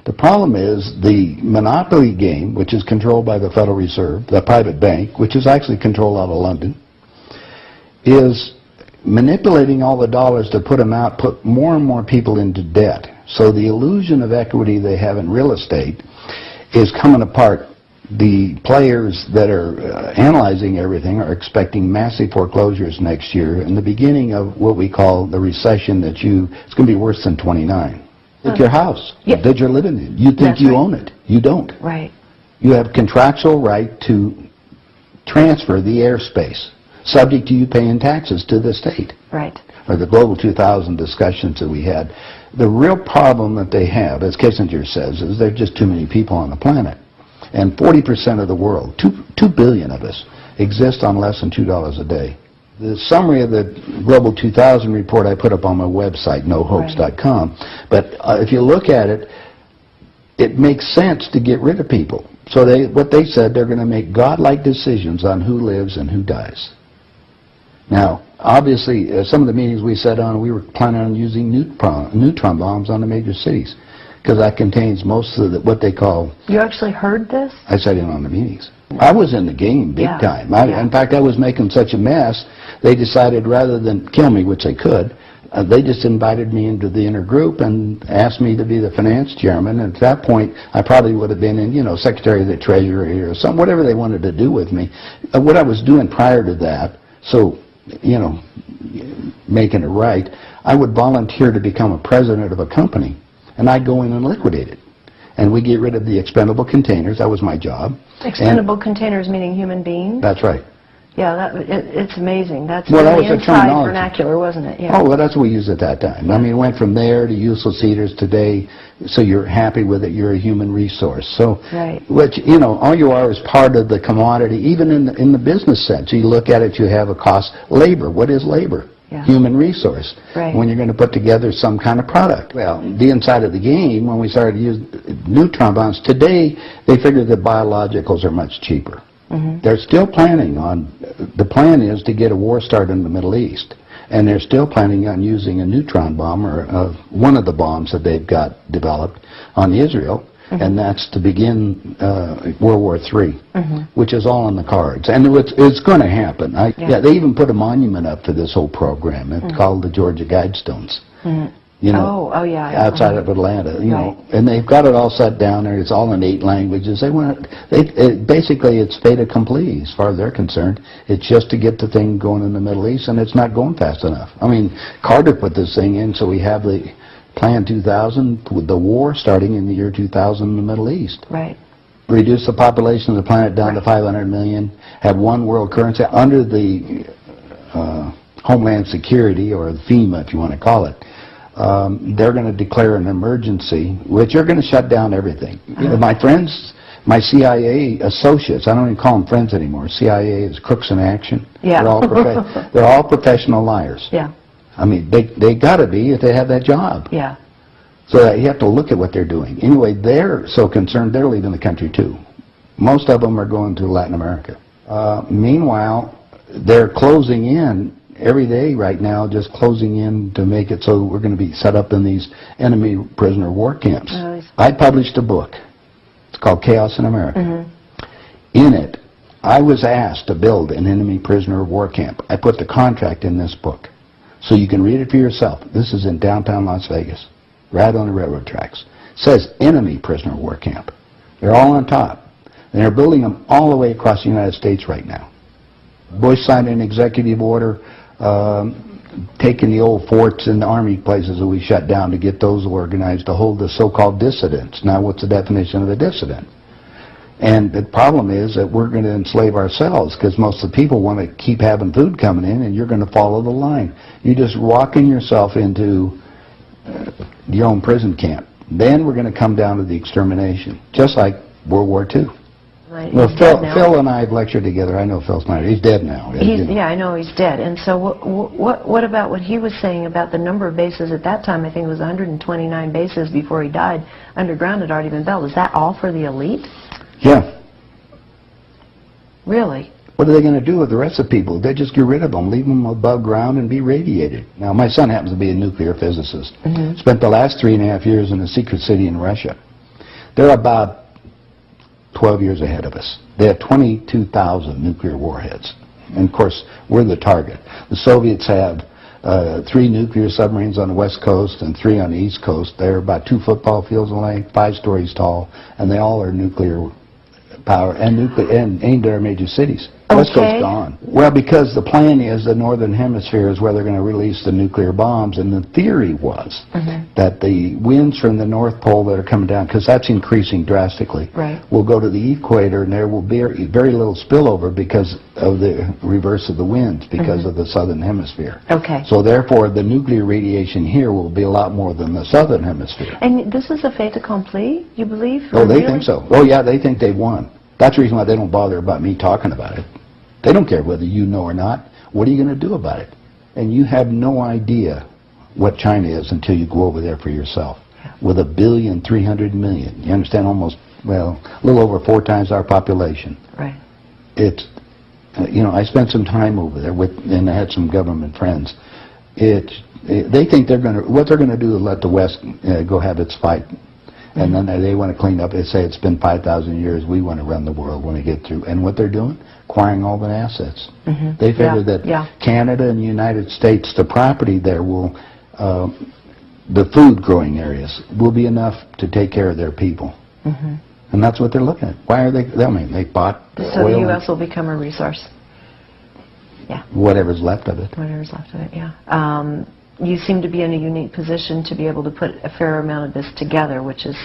The problem is the monopoly game, which is controlled by the Federal Reserve, the private bank, which is actually controlled out of London, is manipulating all the dollars to put them out, put more and more people into debt. So the illusion of equity they have in real estate is coming apart. The players that are analyzing everything are expecting massive foreclosures next year and the beginning of what we call the recession it's going to be worse than 29. Like your house that you're living in. You think you own it. You don't. Right. You have contractual right to transfer the airspace, subject to you paying taxes to the state. Right. Or the Global 2000 discussions that we had. The real problem that they have, as Kissinger says, is there are just too many people on the planet. And 40% of the world, 2 billion of us, exist on less than $2 a day. The summary of the Global 2000 report I put up on my website, nohopes.com, but if you look at it, it makes sense to get rid of people. So what they said, they're going to make godlike decisions on who lives and who dies. Now, obviously, some of the meetings we sat on, we were planning on using neutron bombs on the major cities, because that contains most of what they call... You actually heard this? I sat in on the meetings. I was in the game big time. In fact, I was making such a mess, they decided rather than kill me, which they could, they just invited me into the inner group and asked me to be the finance chairman. And at that point, I probably would have been in, Secretary of the Treasury or something, whatever they wanted to do with me. What I was doing prior to that, so, making it right, I would volunteer to become a president of a company, and I'd go in and liquidate it. And we get rid of the expendable containers. That was my job. Expendable containers meaning human beings? That's right. Yeah, it's amazing. That's that was the inside vernacular, wasn't it? Yeah. Oh, well, that's what we used at that time. I mean, it went from there to useless eaters today, so you're happy with it, you're a human resource. So, which, all you are is part of the commodity, even in the business sense. You look at it, you have a cost. Labor, what is labor? Human resource, when you're going to put together some kind of product. Well, the inside of the game, when we started to use neutron bombs, today they figure that biologicals are much cheaper. They're still planning on, the plan is to get a war started in the Middle East, and they're still planning on using a neutron bomb, or one of the bombs that they've got developed on Israel, and that's to begin World War III, which is all in the cards. And it's going to happen. They even put a monument up to this whole program. It's called the Georgia Guidestones. Outside of Atlanta, and they've got it all set down there. It's all in 8 languages. Basically, it's fait accompli as far as they're concerned. It's just to get the thing going in the Middle East, and it's not going fast enough. I mean, Carter put this thing in, so we have the Plan 2000 with the war starting in the year 2000 in the Middle East. Right. Reduce the population of the planet down to 500 million. Have one world currency under the Homeland Security, or FEMA, if you want to call it. They're going to declare an emergency, which are going to shut down everything. My friends, my CIA associates, I don't even call them friends anymore. CIA is crooks in action. Yeah. They're all professional liars. Yeah. I mean, they got to be if they have that job. Yeah. So you have to look at what they're doing. Anyway, they're so concerned they're leaving the country too. Most of them are going to Latin America. Meanwhile, they're closing in every day right now, just closing in to make it so we're going to be set up in these enemy prisoner war camps. I published a book. It's called Chaos in America. In it, I was asked to build an enemy prisoner war camp. I put the contract in this book. So you can read it for yourself. This is in downtown Las Vegas, right on the railroad tracks. It says enemy prisoner war camp. They're all on top. And they're building them all the way across the United States right now. Bush signed an executive order taking the old forts and the army places that we shut down to get those organized to hold the so-called dissidents. Now, what's the definition of a dissident? And the problem is that we're going to enslave ourselves, because most of the people want to keep having food coming in, and you're going to follow the line. You're just walking yourself into your own prison camp. Then we're going to come down to the extermination, just like World War II. Right. Well, Phil and I have lectured together. I know Phil Snyder. He's dead now. Yeah, I know he's dead. And so what about what he was saying about the number of bases at that time? I think it was 129 bases before he died. Underground had already been built. Is that all for the elite? Yeah. Really? What are they going to do with the rest of the people? They just get rid of them, leave them above ground and be radiated. Now, my son happens to be a nuclear physicist. Spent the last 3.5 years in a secret city in Russia. They're about 12 years ahead of us. They have 22,000 nuclear warheads. And of course, we're the target. The Soviets have 3 nuclear submarines on the west coast and 3 on the east coast. They're about 2 football fields in length, 5 stories tall, and they all are nuclear power and aimed at our major cities. West Coast gone. Well, because the plan is the northern hemisphere is where they're going to release the nuclear bombs, and the theory was that the winds from the North Pole that are coming down, because that's increasing drastically, will go to the equator, and there will be very little spillover because of the reverse of the winds, because of the southern hemisphere. So therefore, the nuclear radiation here will be a lot more than the southern hemisphere. And this is a fait accompli, you believe? Oh, they think so. Oh, yeah, they think they've won. That's the reason why they don't bother about me talking about it. They don't care whether you know or not. What are you going to do about it? And you have no idea what China is until you go over there for yourself. With 1,300,000,000. You understand? Almost, well, a little over 4 times our population. Right. It's, you know, I spent some time over there and I had some government friends. They think what they're going to do is let the West go have its fight. And then they want to clean up. They say it's been 5,000 years. We want to run the world when we get through. And what they're doing? Acquiring all the assets. They figure that Canada and the United States, the property there will, the food growing areas will be enough to take care of their people. And that's what they're looking at. Why are they? I mean, they bought so oil. the U.S. will become a resource. Yeah. Whatever's left of it. Whatever's left of it. Yeah. You seem to be in a unique position to be able to put a fair amount of this together, which is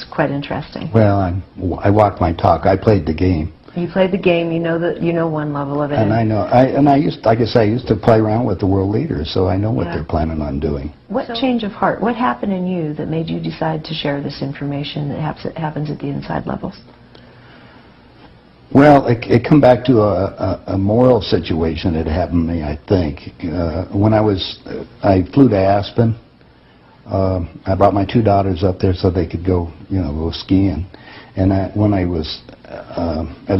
quite interesting. Well, I walked my talk. I played the game. You played the game. You know one level of it. And I know. I used to play around with the world leaders, so I know what they're planning on doing. What change of heart? What happened in you that made you decide to share this information that happens at the inside levels? Well, it come back to a moral situation that happened to me, I think. When I flew to Aspen. I brought my 2 daughters up there so they could go skiing. And when I was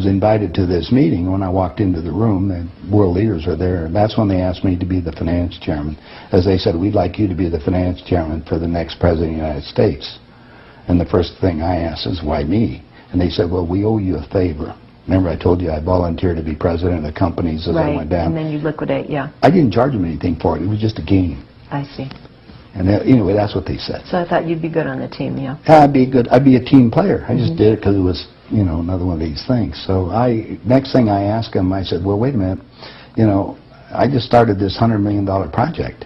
invited to this meeting. When I walked into the room, the world leaders were there. And that's when they asked me to be the finance chairman. As they said, we'd like you to be the finance chairman for the next president of the United States. And the first thing I asked is, why me? And they said, well, we owe you a favor. Remember I told you I volunteered to be president of companies as I went down. And then you liquidate, yeah. I didn't charge them anything for it. It was just a game. I see. And anyway, that's what they said. So I thought you'd be good on the team, yeah. I'd be good. I'd be a team player. I just did it because it was, another one of these things. So next thing I asked them, I said, well, wait a minute. I just started this $100 million project.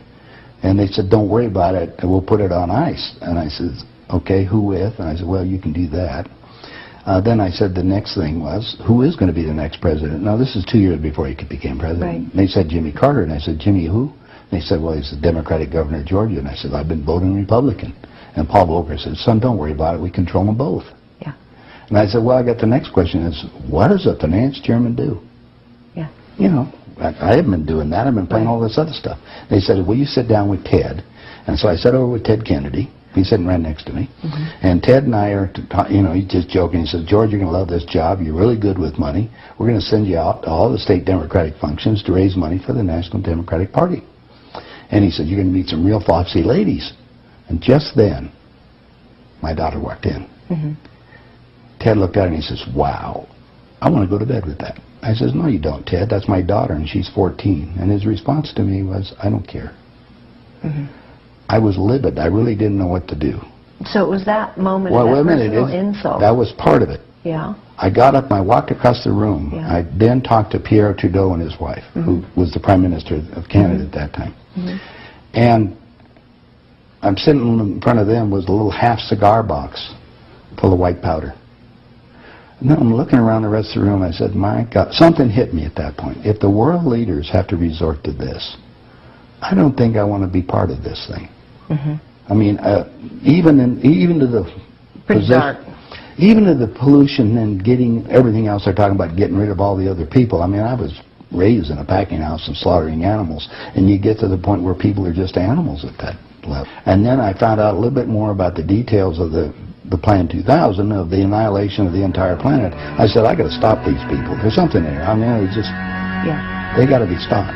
And they said, don't worry about it. We'll put it on ice. And I said, okay, who with? And I said, well, you can do that. Then I said the next thing was, who is going to be the next president? Now, this is 2 years before he became president. Right. They said Jimmy Carter, and I said, Jimmy who? And they said, well, he's the Democratic governor of Georgia. And I said, I've been voting Republican. And Paul Volcker said, son, don't worry about it. We control them both. Yeah. And I said, well, I got the next question is, what does a finance chairman do? Yeah. I haven't been doing that. I've been playing all this other stuff. They said, will you sit down with Ted? And so I sat over with Ted Kennedy. He's sitting right next to me. And Ted and I are, he's just joking. He says, George, you're going to love this job. You're really good with money. We're going to send you out to all the state Democratic functions to raise money for the National Democratic Party. And he said, you're going to meet some real foxy ladies. And just then, my daughter walked in. Ted looked at her and he says, wow, I want to go to bed with that. I says, no, you don't, Ted. That's my daughter, and she's 14. And his response to me was, I don't care. I was livid. I really didn't know what to do. So it was that moment of that personal insult. That was part of it. Yeah. I got up and I walked across the room. Yeah. I then talked to Pierre Trudeau and his wife, who was the Prime Minister of Canada at that time. And I'm sitting in front of them was a little half cigar box full of white powder. And then I'm looking around the rest of the room. I said, my God, something hit me at that point. If the world leaders have to resort to this, I don't think I want to be part of this thing. I mean, even to the even to the pollution and getting everything else they're talking about, getting rid of all the other people. I mean, I was raised in a packing house and slaughtering animals, and you get to the point where people are just animals at that level. And then I found out a little bit more about the details of the Plan 2000, of the annihilation of the entire planet. I said, I got to stop these people. There's something there. I mean, it's just, they got to be stopped.